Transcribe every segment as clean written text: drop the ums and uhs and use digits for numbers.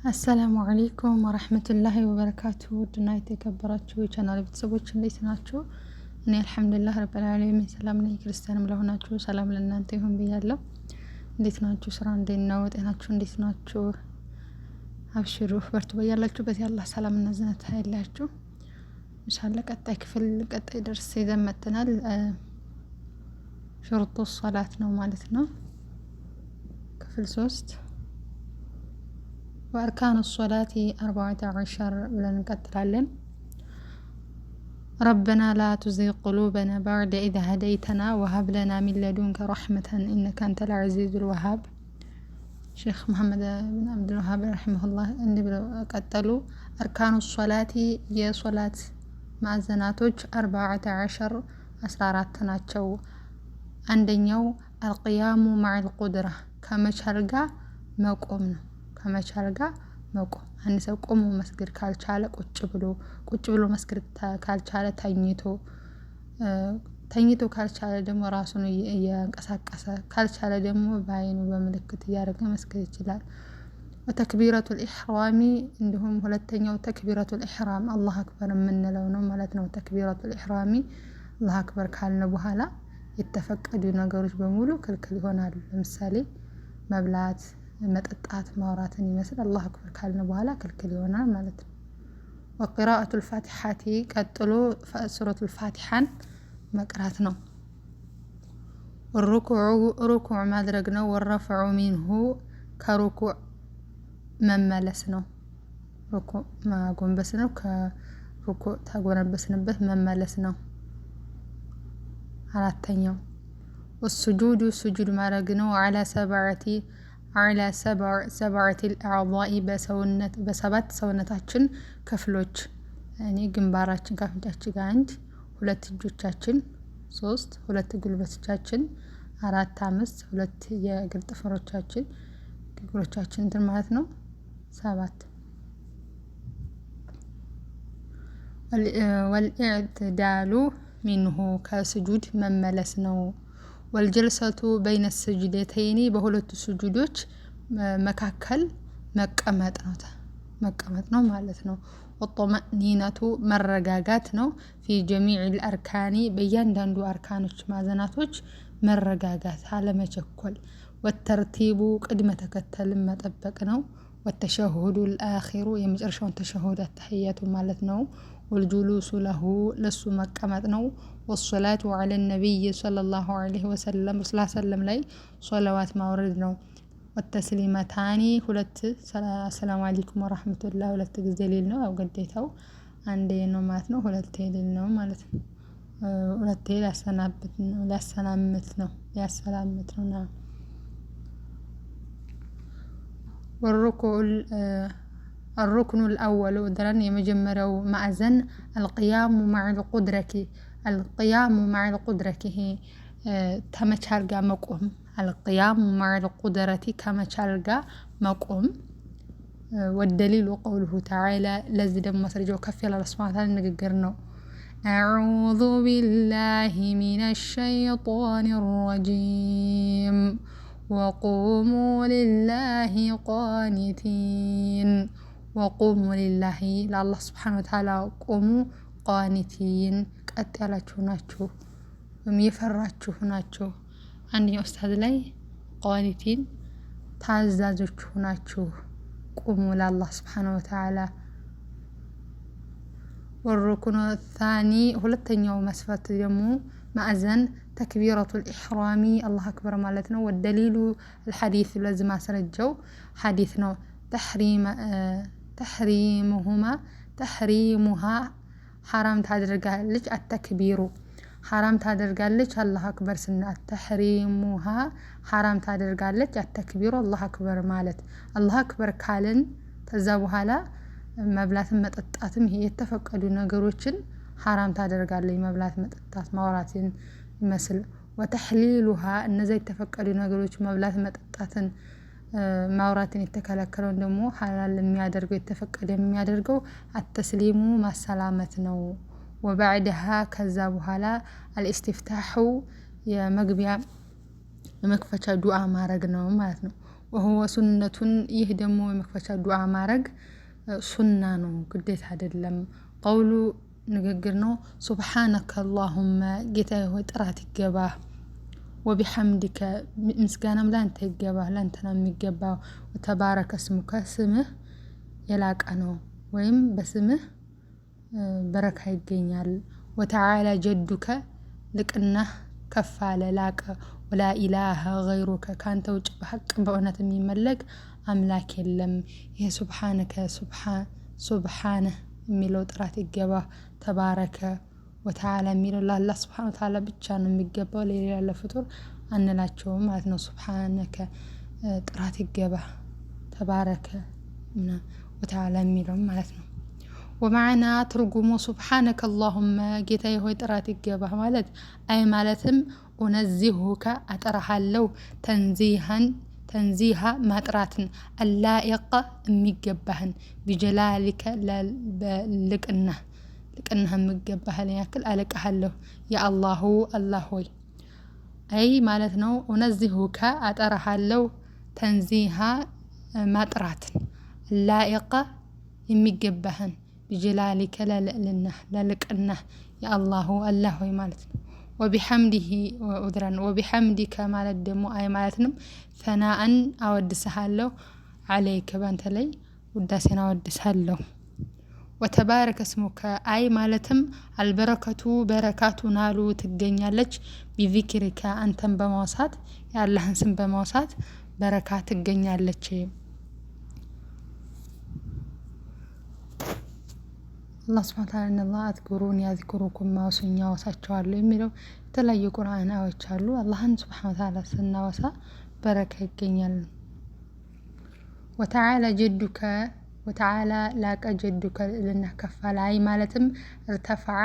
አሰላሙ አለይኩም ወራህመቱላሂ ወበረካቱ። ውድና የተከበራችሁ የቻናል ቤተሰቦች እንዴት ናችሁ? እኔ አልሐምዱሊላህ ረብል ዓለሚን ሰላም ነኝ። ክርስቲያንም ለሆናችሁ ሰላም ለእናንተ ይሁን ብያለሁ። እንዴት ናችሁ? ስራ እንዴት ነው? ጤናችሁ እንዴት ናችሁ? አብሽሩ በርቱ። በያላችሁበት ያላህ ሰላምና ዝነት አይለያችሁ። ኢንሻአላህ ቀጣይ ደርስ ይዘን መጥተናል። ሹሩጡ ሶላት ነው ማለት ነው። ክፍል 3 وأركان الصلاة 14 ብለን እንቀጥላለን። ربنا لا تزغ قلوبنا بعد إذ هديتنا وهب لنا من لدنك رحمة إنك أنت العزيز الوهاب ሼክ መሐመድ ብን አብዱል ወሃብ ረሂመሁላህ እንዲህ ብለው ቀጠሉ። أركان الصلاة የሶላት ማዕዘናቶች 14 ናቸው። አንደኛው القيام مع القدرة ከመቻል ጋር መቆም ነው። ከመቻል ጋር መቆም አንድ ሰው ቆሞ መስገድ ካልቻለ ቁጭ ብሎ መስገድ ካልቻለ ተኝቶ ካልቻለ ደግሞ ራሱን እያንቀሳቀሰ ካልቻለ ደግሞ በአይኑ በምልክት እያደረገ መስገድ ይችላል። ወተክቢረቱል ኢህራሚ እንዲሁም ሁለተኛው ተክቢረቱል ኢህራም አላህ አክበር የምንለው ነው ማለት ነው። ተክቢረቱል ኢህራሚ አላህ አክበር ካልን በኋላ የተፈቀዱ ነገሮች በሙሉ ክልክል ይሆናሉ። ለምሳሌ መብላት፣ መጠጣት፣ ማውራትን ይመስል አላህ አክበር ካልን በኋላ ክልክል ይሆናል ማለት ነው። ወቂራአቱል ፋቲሐቲ ቀጥሎ ሱረቱል ፋቲሐን መቅራት ነው። ሩኩዕ ማድረግ ነው። ወረፍዑ ሚንሁ ከሩኩዕ መመለስ ነው። ሩኩዕ ማጎንበስ ነው። ከሩኩዕ ተጎነበስንበት መመለስ ነው። አራተኛው ሱጁድ ማድረግ ነው። አላ ሰብዐቲል አዕዷኢ በሰባት ሰውነታችን ክፍሎች ግንባራችን ከአፍንጫችን ጋር 1 2 እጆቻችን 3 2 ጉልበቶቻችን 4 5 2 የእግር ጥፍሮቻችን እግሮቻችን እንትን ማለት ነው 7 ወልኢዕትዳሉ ሚንሁ ከስጁድ መመለስ ነው። ወልጀልሰቱ በይነ ሰጅደተይኒ በሁለቱ ስጁዶች መካከል መቀመጥ ነው ማለት ነው። ወጠመእኒነቱ መረጋጋት ነው። ፊ ጀሚዕል አርካኒ በእያንዳንዱ አርካኖች ማዕዘናቶች መረጋጋት አለመቸኮል። ወተርቲቡ ቅድመ ተከተልን መጠበቅ ነው። ወተሸሁዱል አኺሩ የመጨረሻውን ተሸሁድ አተህያቱ ማለት ነው። ወልጁሉሱ ለሁ ለሱ መቀመጥ ነው። ወሶላቱ ዐለ ነቢይ ሰለላሁ ዐለይሂ ወሰለም ሰለም ላይ ሶላዋት ማውረድ ነው። ወተስሊመታኒ ሁለት ሰላም አለይኩም ወራህመቱላህ ሁለት ጊዜ ሊል ነው። ያው ግዴታው አንዴ ነው ማለት ነው። ሁለቴ ሊል ነው ማለት ነው። ሁለቴ ሊያሰላምት ነው። الركن الأول درن የመጀመሪያው ማዕዘን القيام مع القدرة ከመቻል ጋር መቆም القيام مع القدرة ከመቻል ጋር መቆም። والدليل قوله تعالى ለዚህ ደግሞ ማስረጃው ከፍ ያለ አላህ ሱብሓነሁ ወተዓላ ንግግር ነው። أعوذ بالله من الشيطان الرجيم وقوموا لله قانتين ወቁሙ ሊላሂ ለአላህ ስብሓን ወተዓላ ቆሙ። ቃኒቲን ቀጥ ያላችሁ ናችሁ የፈራችሁ ናችሁ። አንደኛው ኡስታዝ ላይ ቃኒቲን ታዛዦች ናችሁ ቁሙ ለአላህ ስብሓን ወተዓላ። ወሩኩኑ ታኒ ሁለተኛው መስፈርት ደግሞ ማዕዘን ተክቢረቱል ኢሕራሚ አላህ አክበር ማለት ነው። ወደሊሉ አልሐዲስ ለዚህ ማስረጃው ሐዲስ ነው። ተሕሪሙሃ ሐራም ታደርጋለች። አተክቢሩ ሐራም ታደርጋለች። አላህ አክበር ስናት ተሕሪሙሃ ሐራም ታደርጋለች። አተክቢሩ አላህ አክበር ማለት አላህ አክበር ካልን ከዛ በኋላ መብላትን መጠጣትም ይሄ የተፈቀዱ ነገሮችን ሐራም ታደርጋለች። መብላት፣ መጠጣት፣ ማውራትን ይመስል ወተሕሊሉሃ እነዛ የተፈቀዱ ነገሮች መብላት፣ መጠጣትን ማውራትን የተከለከለውን ደግሞ ሐላል የሚያደርገው የተፈቀደ የሚያደርገው አተስሊሙ ማሰላመት ነው። ወባዕድሃ ከዛ በኋላ አልኢስቲፍታሑ የመግቢያ የመክፈቻ ዱዓ ማድረግ ነው ማለት ነው። وهو سنة يهدمو مكفشة دعاء مارق سنة نو قديت هادلم قولو نققرنو سبحانك اللهم جيتا هو ترات الجباه وبحمدك مسكانم لا انت الجباه لا انت نام الجباه وتبارك اسمك اسمه يلاك أنو ويم بسمه بركة يجينيال وتعالى جدك لك أنه كفالة لاك ولا إله غيرك كان توج بحق بأنة ميملك أملاك اللم هي سبحانك سبحانه ميلو طرات الجباه تبارك وتعالى ميلو الله سبحانه وتعالى بتشان ميجباه ليلة الفطور أن لا تشوم معناتنا سبحانك طرات الجباه تبارك وتعالى ميلو معناتنا ومعنا ترجمو سبحانك اللهم جيتاي هوي طرات الجباه مالت أي مالتم أنزهك أطرح اللو تنزيها ما طراتن اللائقة ميجبهن بجلالك لكنها ميجبهن ياكل ألك هلو يا الله هوي أي مالتنو أنزهك أطرح اللو تنزيها ما طراتن اللائقة ميجبهن بجلالك للكنه يا الله هوي مالتنا وبحمده وأذرا وبحمدك مالت دمو أي مالتنا ثناء أودسها له عليك بانت لي وداسنا أودسها له وتبارك اسمك أي مالتم البركة بركات نالو تجنيالك بذكرك أنتم بموسات يا الله انسم بموسات بركات تجنيالك الله سبحانه وتعالى إن الله أذكروني أذكركم ما وسنيا وساتشوالو يميلو تلاقي قرآن أوتشالو الله سبحانه وتعالى سنة وسا بركة يجينيال وتعالى جدك وتعالى لاك جدك لأنه كفال أي مالتم ارتفع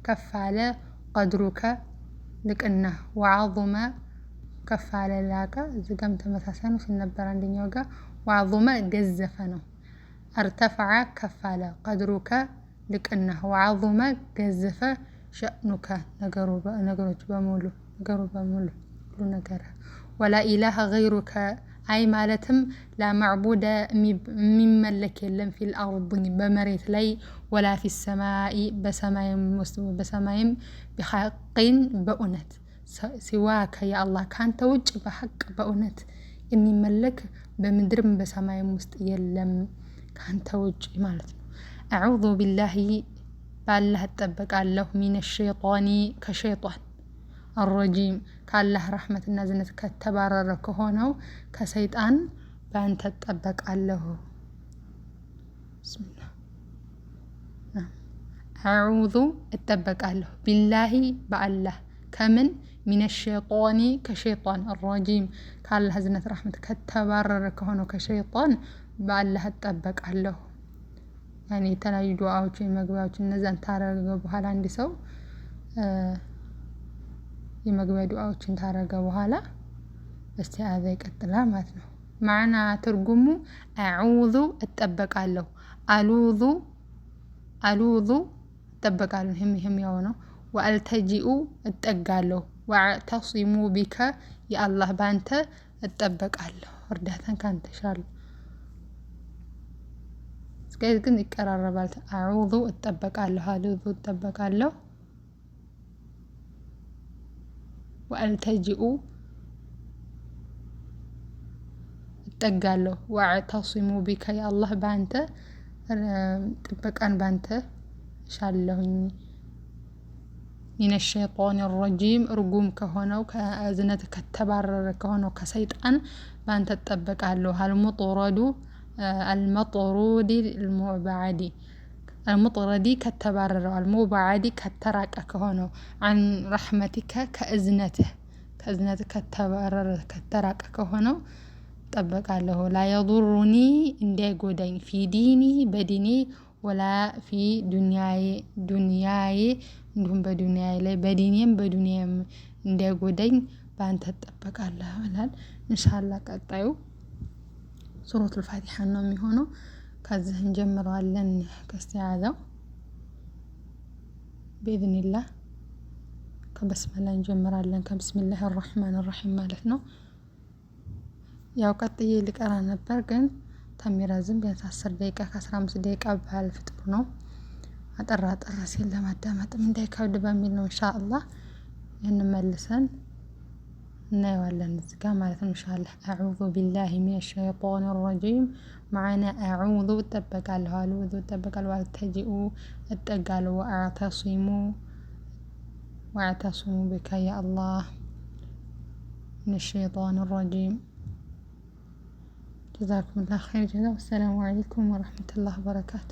كفال قدرك لكنه وعظم كفال لاك زقمت مثلا في النبران دنيوغا وعظم جزفنه ارتفع كفال قدرك لكنه وعظم جزف شأنك نقروج بمولو كل نقرة ولا إله غيرك أي مالتم لا معبود ممن لك يلم في الأرض بمريت لي ولا في السماء بسمايم بحق بأنت سواك يا الله كان توج بحق بأنت ممن لك بمدرم بسمايم يلم كان توج مالتنا أعوذ بالله بالله تطبق الله من الشيطان كشيطان الرجيم كالله رحمة النازنة كتبارر كهونو كسيطان بان تطبق الله بسم الله أعوذ اتطبق الله بالله بالله كمن من الشيطان كشيطان الرجيم كالله زنة رحمة كتبارر كهونو كشيطان بالله تطبق الله يعني تلاقي دعاء مقبوعات النزان تارق بحال عندي سو يمقبع دعاء تارق بحالا بس هذا يقتلها ماتنا معنا ترجمو أعوذ اتطبق الله ألوذ اتطبق الله هم يونو وألتجئ اتقى الله واعتصموا بك يا الله بانت اتطبق الله وردهتن كانت شال ግን ይቀራረባል አዑዙ እጠበቃለሁ አልዙ እጠበቃለሁ ወአልተጂኡ እጠጋለሁ ወአዕተሲሙ ቢከ ያ አላህ ባንተ ጥበቃን ባንተ ሻለሁኝ من الشيطان الرجيم رجوم كهونو كأزنة كتبرر كهونو كسيطان بانت تطبقالو المطرود المبعدي كتبرر المبعدي كتراك كهونو عن رحمتك كأزنته كتبرر كتراك كهونو طبقالو لا يضرني اندي غودين في ديني بديني ولا في دنياي እንደሁም በዱንያዬ ላይ በዱንያም እንዳይጎዳኝ ባንተ ተጠበቃለህ ይላል ኢንሻአላህ ቀጣዩ ሱረቱል ፋቲሃ ነው የሚሆነው ከዚህ እንጀምራለን ከስቲያዛው በኢዝኒላህ ከበስመላ እንጀምራለን ከብስሚላሂር ረህማኒር ረሂም ማለት ነው ያው ቀጥዬ ልቀራ ነበር ግን ተሚረዝም ቢያንስ 10 ደቂቃ ከ15 ደቂቃ ባያልፍ ጥሩ ነው። አጠር አጠር ሲል ለማዳመጥም እንዳይከብድ በሚል ነው ኢንሻአላህ። እንመልሰን እናየዋለን እዚህ ጋር ማለት ነው ኢንሻአላህ። አዑዙ ቢላሂ ሚነሽ ሸይጧኒ ረጂም ማዕና አዑዙ እጠበቃለሁ፣ አልውዙ እጠበቃለሁ፣ አልተጂኡ እጠጋለሁ፣ ወአዕተሲሙ ቢከ ያ አላህ ሚነሽ ሸይጧኒ ረጂም። ጀዛኩሙላህ ኸይር ጀዛ። ወሰላሙ አለይኩም ወረሕመቱላሂ ወበረካቱ።